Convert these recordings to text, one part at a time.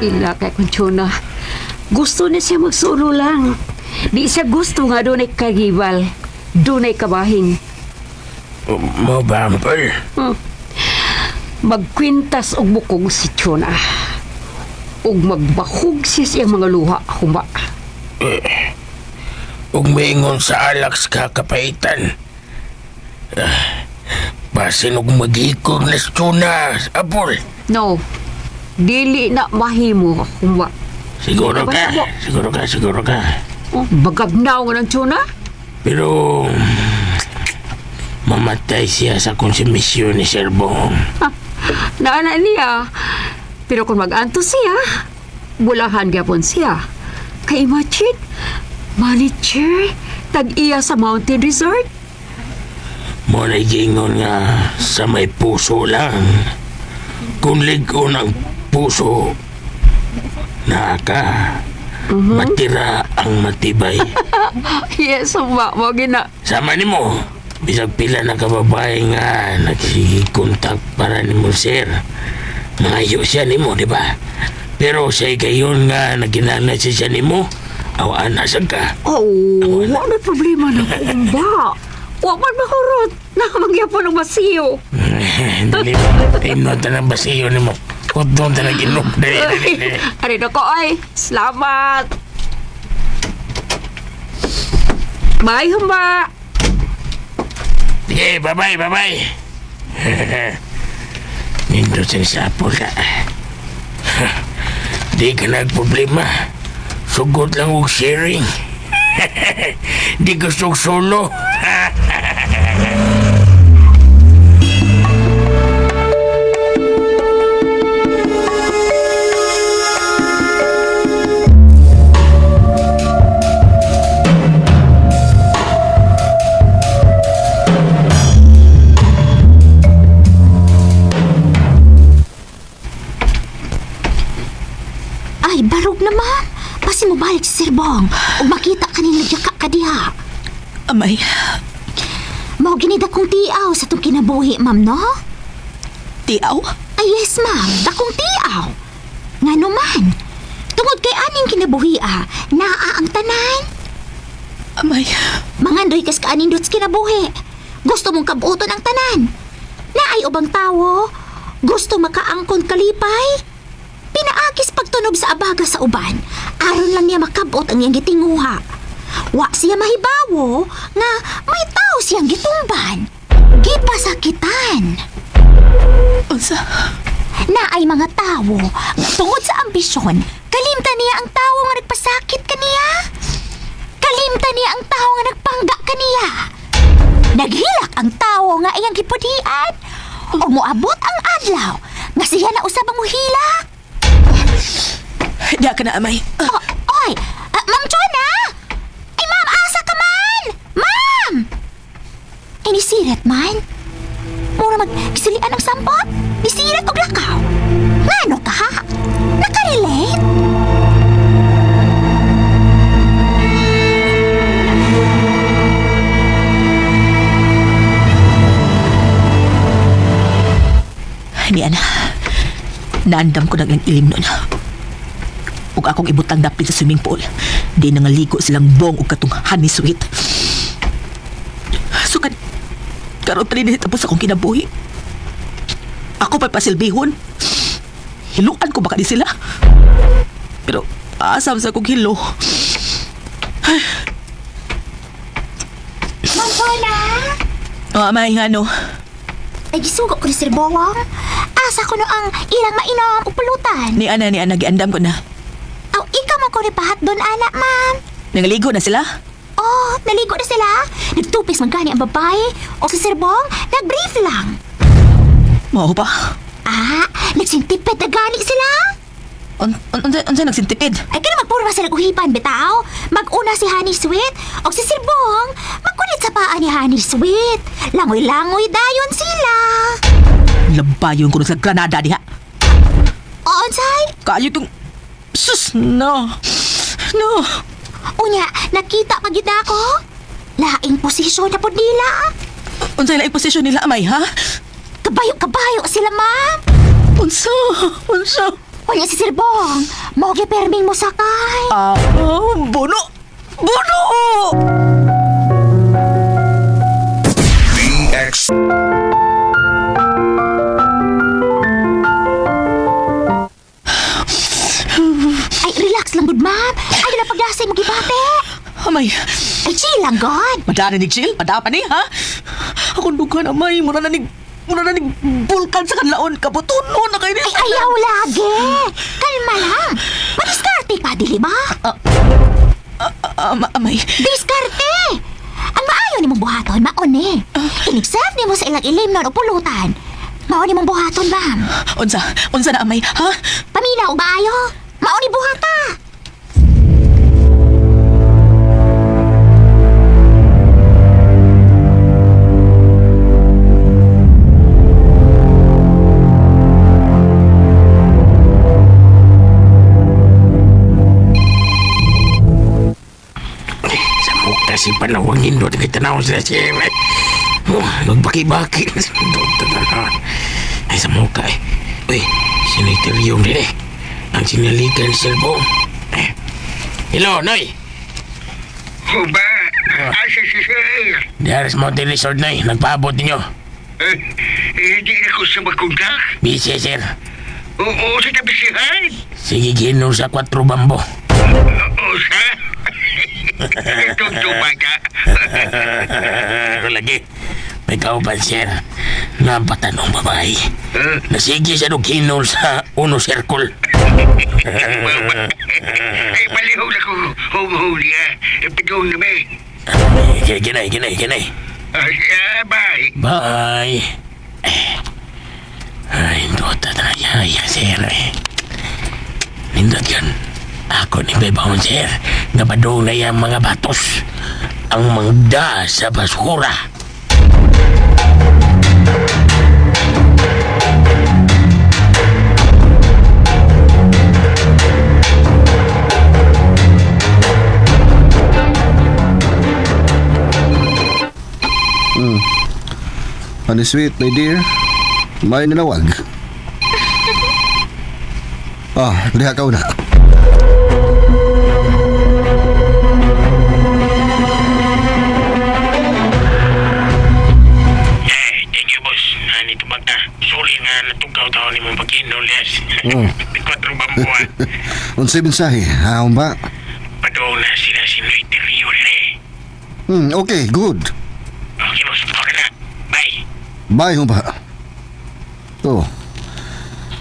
Ila kay Conchona. Gusto niya siya magsulo lang. Di siya gusto nga doon ay kagibal. Doon ay kabahing. Mo ba, Ampal? Magkwintas og bukog si Chona. Og magbahog siya siyang mga luha, humba. Ug maingon sa alaks kakapaitan. Basin og magikog na tuna, Apol. No, dili na mahimo, humba. Siguro ka, siguro ka. Oh, bagabnaw nga ng Chona? Pero mamatay siya sa konsumisyon ni Sir Bong. Naana niya. Pero kung mag-anto siya, bulahan gyapon siya. Kay imagine, manager, tag-iya sa mountain resort. Mo na gingon nga sa may puso lang. Kung ligo ng puso, naka, matira ang matibay. Yes, humba, mo gina. Sama ni mo, bisag pila na kababae nga nagsikontak para ni mo, sir. Nangayo siya ni mo, di ba? Pero siya gayon nga naginana siya ni mo, awaan na ka. Oh, wala problema na humba. Wa man mahurot. Nakamagyapon ng basiyo. Dali mo, time na tanang basiyo ni mo. Kung doon tanang inom. Dali. Ari na ko, ay. Salamat. Bye, humba. Sige, bye-bye. Nindot sa sapol ka. Di ka nagproblema. Sugod lang og sharing. Di gusto solo. Ay, barog naman. Pasi mo balik si Sir Bong o makita ka nila jaka ka diha. Amay, Mao ginida kong tiaw sa itong kinabuhi, ma'am, no? tiaw? Ay, yes, ma'am. Dakong tiaw. Nga naman. Tungod kay aning kinabuhi, naa ang tanan. Amay, Mangandoy kas kaaning dots kinabuhi. Gusto mong kabuoton ang tanan. Naay ubang tawo. Gusto makaangkon kalipay. Pinaagis pagtunog sa abaga sa uban. Aron lang niya makabot ang iyang gitinguha. Wa siya mahibawo nga may tao siyang gitumban. Gipasakitan. unsa? Naay mga tawo nga tungod sa ambisyon, kalimtan niya ang tawo nga nagpasakit kaniya. Kalimtan niya ang tawo nga nagpangga kaniya. Naghilak ang tawo nga iyang gipudian. O moabot ang adlaw nga siya na usab ang muhilak. Di ka na, amay. Oy, Ma'am Chona! Ay, Ma'am, asa ka man! Ma'am! Ay, nisirat man. Mura magkisilian ng sampot. Nisirat og lakaw. Ngano ka, ha? Nakarelate? Ni ana, naandam ko ng ilim nun. Ug akong ibutang dapit sa swimming pool. Di nangaligo silang Bong ug katong honey sweet. So karon pa rin tapos akong kinabuhi. Ako pa'y pasilbihon. Hiluan ko baka di sila. Pero asam sa kong hilo. Ma'am Chona! O, amay, ano? Ay, gisugo ko ni Sir Bowang. Asa ko no ang ilang mainom o pulutan. Ni ana, giandam ko na. Aw, ikaw man ko ripahat doon, anak, ma'am. Nangaligo na sila? Oh, naligo na sila. Nagtupis man gani ang babae. O si Sir Bong, nag-brief lang. Mao pa. Nagsintipid na gani sila. Unsa nagsintipid? Ay, kaya magpurma sila uhipan, betaw. Mag-una si Honey Sweet. O si Sir Bong, magkunit sa paa ni Honey Sweet. Langoy-langoy dayon sila. Labayon ko sa Granada diha. O, Ansay? Kayo tong... Sus, no. No. Unya, nakita pa gid ako. Laing posisyon na po nila. Unsay laing posisyon nila, amay, ha? Kabayo-kabayo sila, ma'am. Unsa? O, Unya si Sir Bong, mo perming mo sakay. Bono! Bono! BX Ay, relax lang, good ma'am. Ay, na pagdasay mo gibate. Amay, Ay, chill lang, God. madara ni Jill, madapa ni, ha? Ako dugan, amay, muna na ning bulkan sa kanlaon, kabutuno na kayo Ay, ayaw lagi. Kalma lang. Madiskarte ka, dili ba? Amay, Diskarte! Ang maayo ni mong buhaton, maon eh. Inig-serve ni mo sa ilang ilim nun o pulutan. Maon ni mong buhaton, ma'am. unsa na amay, ha? Paminaw o maayo? Maon ni buhata. Sa mukha si panawangin doon kita naon sila siya. Nagbaki-baki. Ay, sa mukha eh. Uy, siniterium din eh. Ang sinalikan sa cellphone. Hello, Noy. Ba? Asa si Sir? Diaris Mountain Resort, Noy. Nagpaabot ninyo. Hindi na ko sa magkontak. Busy, sir. Oo, sa tabisihan. Sige, ginom sa 4 bambo. Oo, sa? Tunto ba ka? Lagi. May kauban, sir. Nampatanong babae. Nasigi siya nung ginom sa 1 circle. Ay, palihog na ko. Hong-hong niya. Pagong na may. Ginay. Bye. Bye. Ay, dota na yaya, sir. Nindot yan. Ako ni Bebahon, sir. Nabadong na yung mga batos. Ang mangda sa basura. Honey sweet, my dear. May nanawag. Liha ka una. Thank you, boss. Ani tubag na. Sorry nga natugaw tao ni mong pag-inom, Les. Kwatro bambuan. Unsay mensahe? Haon ba? Padong na sila si Noy Terrio rin eh. Okay, good. Okay, boss. Okay na. Bye. Bye ho ba?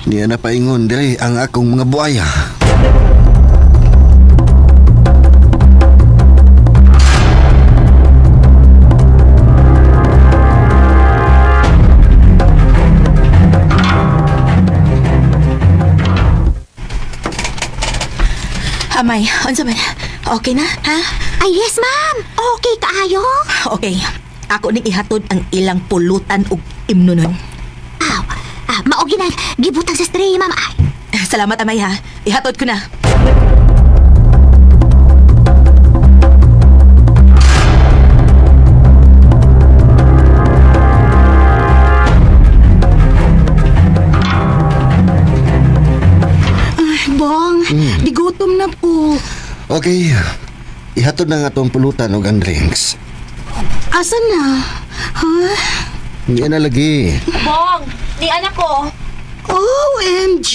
Niya na paingon dire ang akong mga buaya. Amay, unsa man? Okay na, ha? Ay, yes, ma'am. Okay kaayo? Okay, ako ning ihatod ang ilang pulutan ug imnunon. Maogi na. Gibutang sa stray, ma'am. Ay, Salamat, amay, ha? Ihatod ko na. Bong, digutom na po. Okay. Ihatod na nga tong pulutan ug ang drinks. Asa na? Ha? Niya na lagi. Bong, ni anak ko. OMG!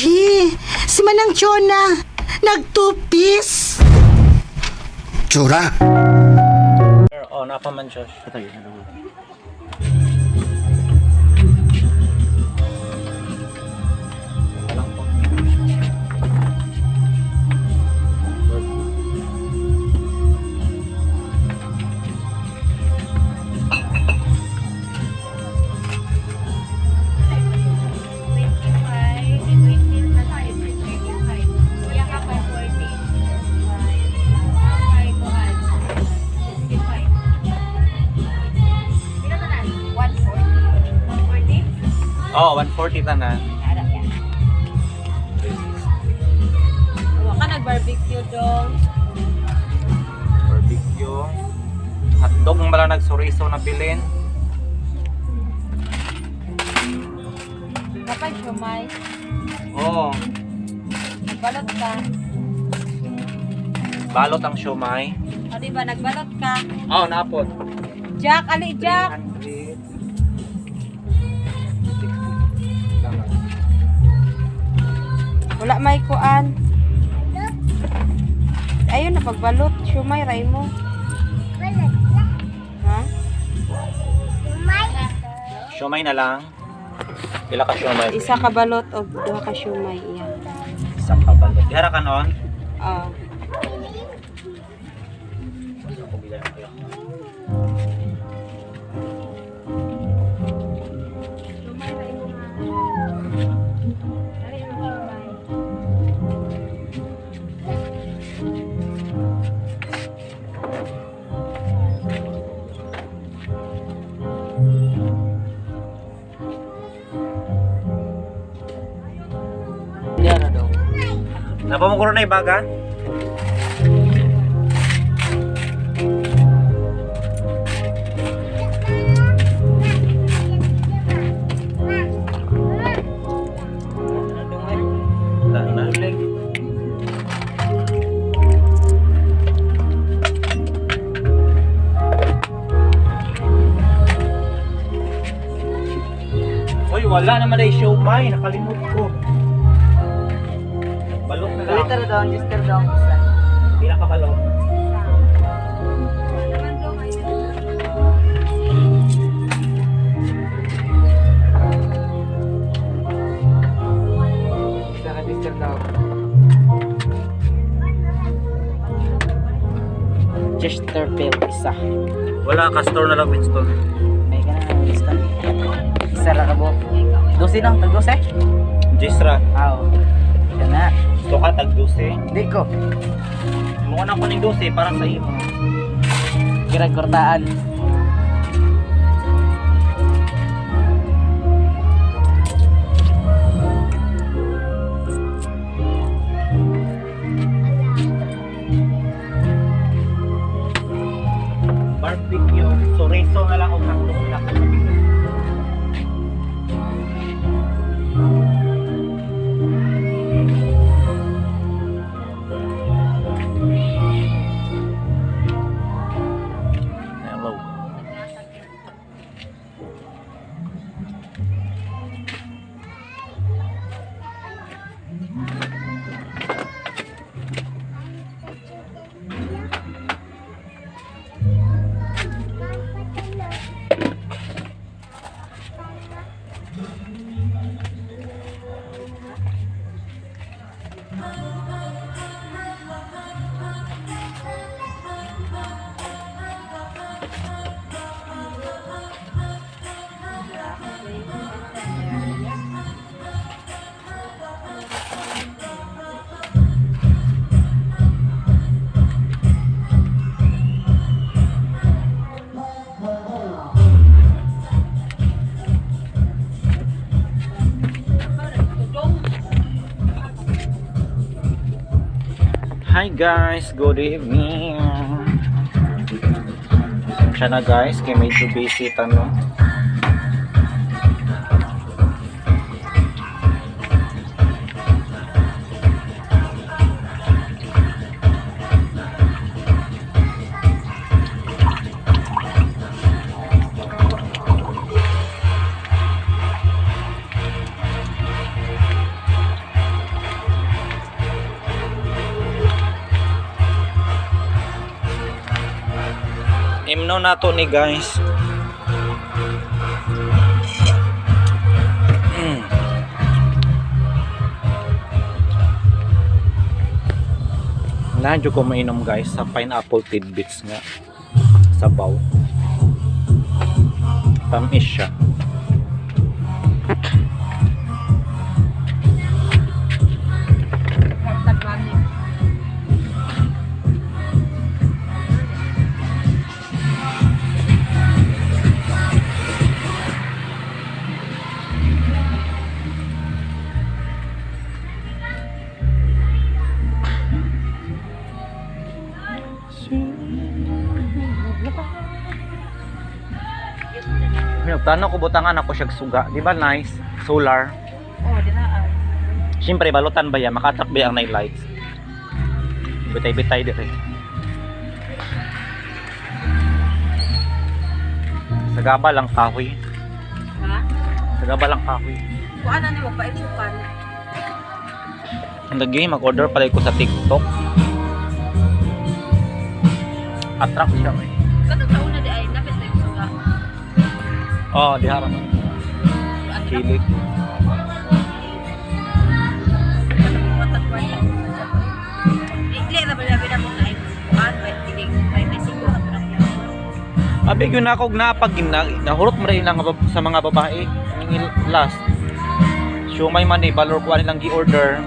Si Manang Chona, nagtupis! Tsura. Oo, napaman siya. Oo, 140 tanan. Huwag ka nag-barbecue dong. Barbecue. Hotdog mo lang nagsuriso na bilin. Kapag siomay. Oo. Nagbalot ka. Balot ang siomay. O diba, nagbalot ka. Oh, napot. Jack, ali, Jack. 300. Wala may kuan. Ayun na, pagbalot. Shumay, ray mo. Ha? Siomay na lang. Pila ka siomay? Isa ka balot o duha ka shumay. Iyan. Isang kabalot. Dihara ka noon? Oh. Ako bilang kayo. Napamukuro na ibaga? Uy, wala naman ay siomay. Nakalimut ko. Balot na lang. Liter daw, jister daw. Isa. Pila ka balot? Isa ka jister daw. Chesterfield, isa. Wala, Castor na lang, Winston. May ka na, Winston. Isa ra ka bo. 12 lang, tag 12. Gisra, Aw. Yan na. gusto ka tag 12. Hindi ko. Mukha na ko ng 12 para sa iyo. Kirag kortaan. Barbecue, chorizo na lang o hotdog na lang. Hello. Hi guys, good evening. Siya na guys, kay medyo busy tanong. Imno nato ni guys. Nandiyo ko mainom guys sa pineapple tidbits nga sabaw. Tamis siya. Tanong ko butangan ako siya suga, di ba nice? Solar. Oh, dinaan. Siyempre, balutan ba yan? Makatrack ba ang night lights? Bitay-bitay dito. Sagaba lang kahoy. Ha? Sagaba lang kahoy. Kuan na mo pa isupan. Lagi, mag-order pala ko sa TikTok. Attract siya eh. Kato sa una di ay napit na yung suga. Oh, di harap. Kilig. Ikli na pala mo na ay kuan ba tinig ay siguro na pala. Abig yun ako napag nahurot mo rin lang sa mga babae. Yung last. Shumay man eh, valor ko nilang gi-order.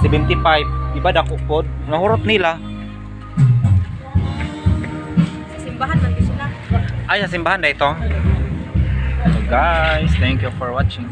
75. Iba dako pod. Nahurot nila. Sa simbahan man sila. Ay, sa simbahan na ito. So guys, thank you for watching.